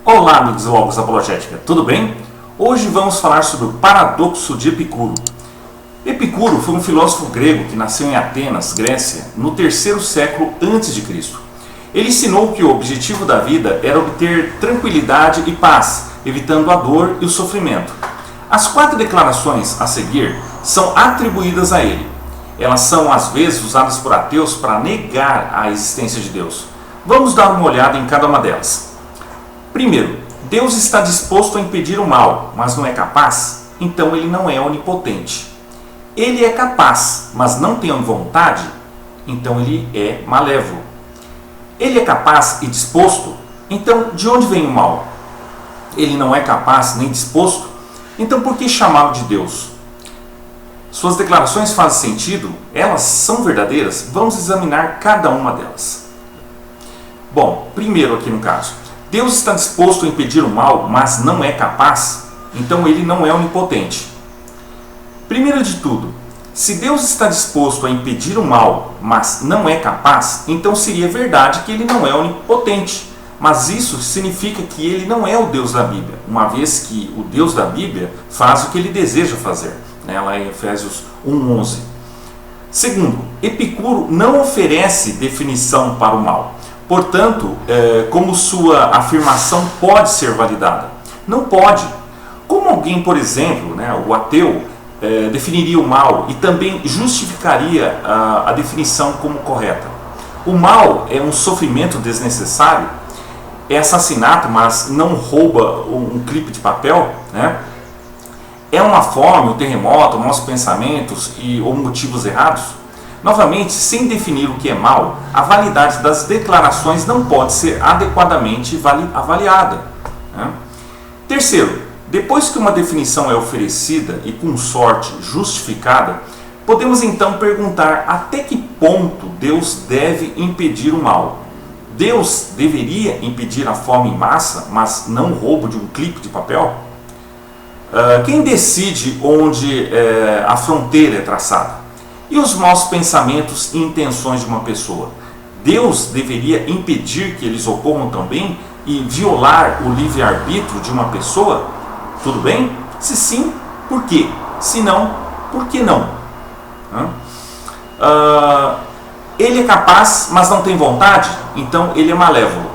Olá, amigos Logos Apologética, tudo bem? Hoje vamos falar sobre o paradoxo de Epicuro. Epicuro foi um filósofo grego que nasceu em Atenas, Grécia, no terceiro século a.C. Ele ensinou que o objetivo da vida era obter tranquilidade e paz, evitando a dor e o sofrimento. As 4 declarações a seguir são atribuídas a ele. Elas são às vezes usadas por ateus para negar a existência de Deus. Vamos dar uma olhada em cada uma delas. Primeiro, Deus está disposto a impedir o mal, mas não é capaz? Então ele não é onipotente. Ele é capaz, mas não tem vontade? Então ele é malévolo. Ele é capaz e disposto? Então de onde vem o mal? Ele não é capaz nem disposto? Então por que chamá-lo de Deus? Suas declarações fazem sentido? Elas são verdadeiras? Vamos examinar cada uma delas. Bom, primeiro aqui no caso, Deus está disposto a impedir o mal, mas não é capaz? Então ele não é onipotente. Primeiro de tudo, se Deus está disposto a impedir o mal, mas não é capaz, então seria verdade que ele não é onipotente. Mas isso significa que ele não é o Deus da Bíblia, uma vez que o Deus da Bíblia faz o que ele deseja fazer, lá em Efésios 1:11. Segundo, Epicuro não oferece definição para o mal. Portanto, como sua afirmação pode ser validada? Não pode. Como alguém, por exemplo, o ateu, definiria o mal e também justificaria a definição como correta? O mal é um sofrimento desnecessário? É assassinato, mas não rouba um clipe de papel? É uma fome, um terremoto, maus pensamentos ou motivos errados? Novamente, sem definir o que é mal, a validade das declarações não pode ser adequadamente avaliada. Terceiro, depois que uma definição é oferecida e com sorte justificada, podemos então perguntar até que ponto Deus deve impedir o mal. Deus deveria impedir a fome em massa, mas não o roubo de um clipe de papel? Quem decide onde a fronteira é traçada? E os maus pensamentos e intenções de uma pessoa? Deus deveria impedir que eles ocorram também e violar o livre-arbítrio de uma pessoa? Tudo bem? Se sim, por quê? Se não, por que não? Ele é capaz, mas não tem vontade? Então ele é malévolo.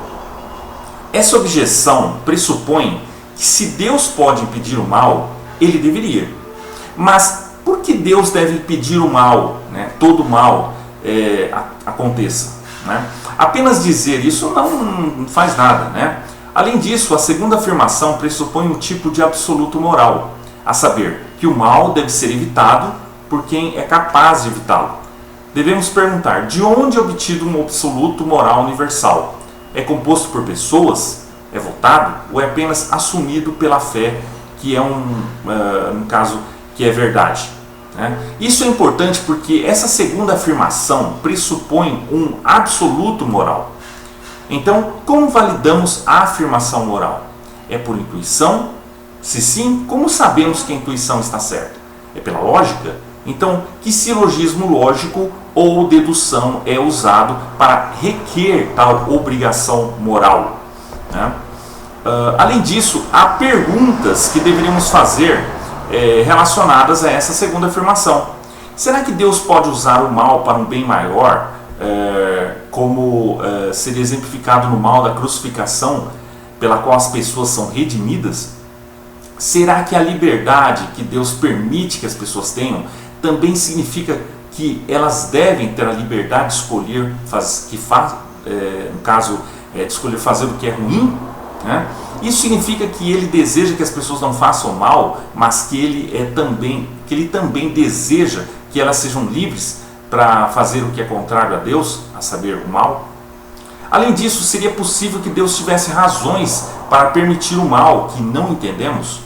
Essa objeção pressupõe que se Deus pode impedir o mal, ele deveria. Mas por que Deus deve impedir o mal, todo o mal aconteça? Apenas dizer isso não faz nada. Além disso, a segunda afirmação pressupõe um tipo de absoluto moral, a saber, que o mal deve ser evitado por quem é capaz de evitá-lo. Devemos perguntar, de onde é obtido um absoluto moral universal? É composto por pessoas? É votado? Ou é apenas assumido pela fé, que é no caso, que é verdade? Isso é importante porque essa segunda afirmação pressupõe um absoluto moral. Então, como validamos a afirmação moral? É por intuição? Se sim, como sabemos que a intuição está certa? É pela lógica? Então, que silogismo lógico ou dedução é usado para requer tal obrigação moral? Além disso, há perguntas que deveríamos fazer relacionadas a essa segunda afirmação. Será que Deus pode usar o mal para um bem maior, como seria exemplificado no mal da crucificação, pela qual as pessoas são redimidas? Será que a liberdade que Deus permite que as pessoas tenham também significa que elas devem ter a liberdade de escolher, no caso, de escolher fazer o que é ruim? Isso significa que ele deseja que as pessoas não façam mal, mas que ele também deseja que elas sejam livres para fazer o que é contrário a Deus, a saber, o mal? Além disso, seria possível que Deus tivesse razões para permitir o mal que não entendemos?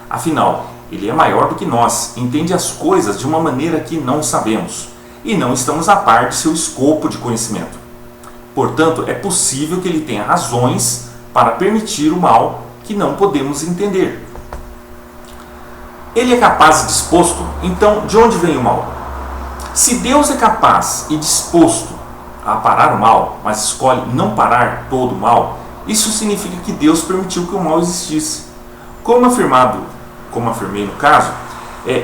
Afinal, ele é maior do que nós, entende as coisas de uma maneira que não sabemos, e não estamos a par de seu escopo de conhecimento. Portanto, é possível que ele tenha razões para permitir o mal que não podemos entender. Ele é capaz e disposto? Então, de onde vem o mal? Se Deus é capaz e disposto a parar o mal, mas escolhe não parar todo o mal, isso significa que Deus permitiu que o mal existisse. Como afirmei no caso,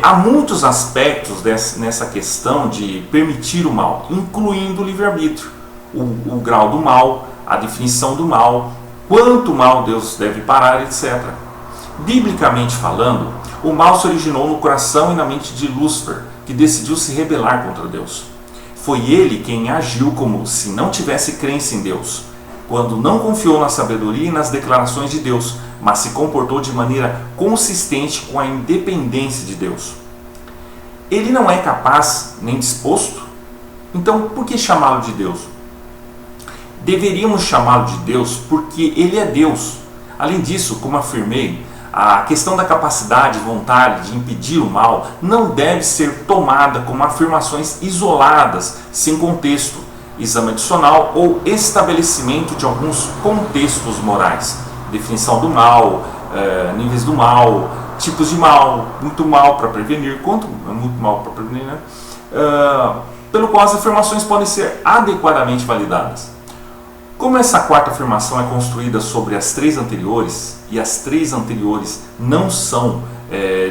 há muitos aspectos nessa questão de permitir o mal, incluindo o livre-arbítrio, o grau do mal, a definição do mal, quanto mal Deus deve parar, etc. Biblicamente falando, o mal se originou no coração e na mente de Lúcifer, que decidiu se rebelar contra Deus. Foi ele quem agiu como se não tivesse crença em Deus, quando não confiou na sabedoria e nas declarações de Deus, mas se comportou de maneira consistente com a independência de Deus. Ele não é capaz nem disposto? Então, por que chamá-lo de Deus? Deveríamos chamá-lo de Deus porque ele é Deus. Além disso, como afirmei, a questão da capacidade e vontade de impedir o mal não deve ser tomada como afirmações isoladas, sem contexto, exame adicional ou estabelecimento de alguns contextos morais. Definição do mal, níveis do mal, tipos de mal, muito mal para prevenir, quanto muito mal para prevenir, né? Pelo qual as afirmações podem ser adequadamente validadas. Como essa quarta afirmação é construída sobre as três anteriores, e as três anteriores não são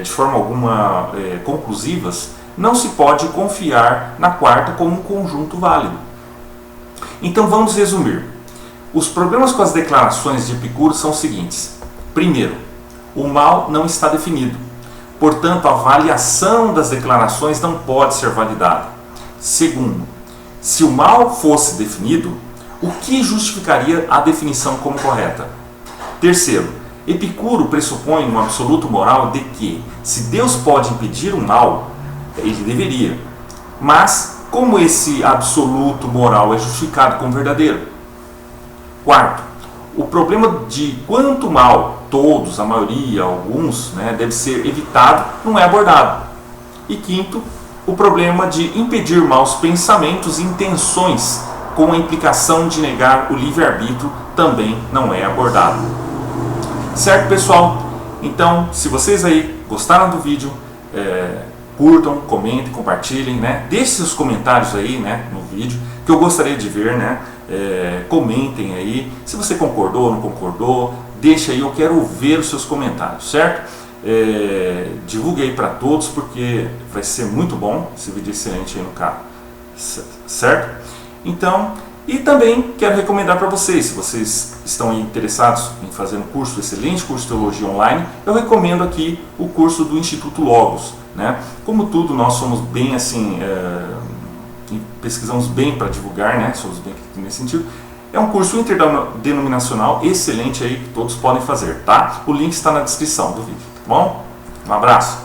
de forma alguma conclusivas, não se pode confiar na quarta como um conjunto válido. Então vamos resumir. Os problemas com as declarações de Epicuro são os seguintes. Primeiro, o mal não está definido. Portanto, a avaliação das declarações não pode ser validada. Segundo, se o mal fosse definido, o que justificaria a definição como correta? Terceiro, Epicuro pressupõe um absoluto moral de que, se Deus pode impedir o mal, ele deveria. Mas, como esse absoluto moral é justificado como verdadeiro? Quarto, o problema de quanto mal, todos, a maioria, alguns, deve ser evitado, não é abordado. E quinto, o problema de impedir maus pensamentos e intenções, com a implicação de negar o livre-arbítrio, também não é abordado. Certo, pessoal? Então, se vocês aí gostaram do vídeo, curtam, comentem, compartilhem, Deixem seus comentários aí, no vídeo, que eu gostaria de ver, comentem aí, se você concordou ou não concordou, deixa aí, eu quero ver os seus comentários, certo? Divulgue aí para todos, porque vai ser muito bom, esse vídeo excelente aí no canal, certo? Então, e também quero recomendar para vocês, se vocês estão interessados em fazer um curso, excelente curso de Teologia Online, eu recomendo aqui o curso do Instituto Logos, Como tudo, nós somos bem assim, pesquisamos bem para divulgar, somos bem nesse sentido. É um curso interdenominacional excelente aí que todos podem fazer, tá? O link está na descrição do vídeo, tá bom? Um abraço!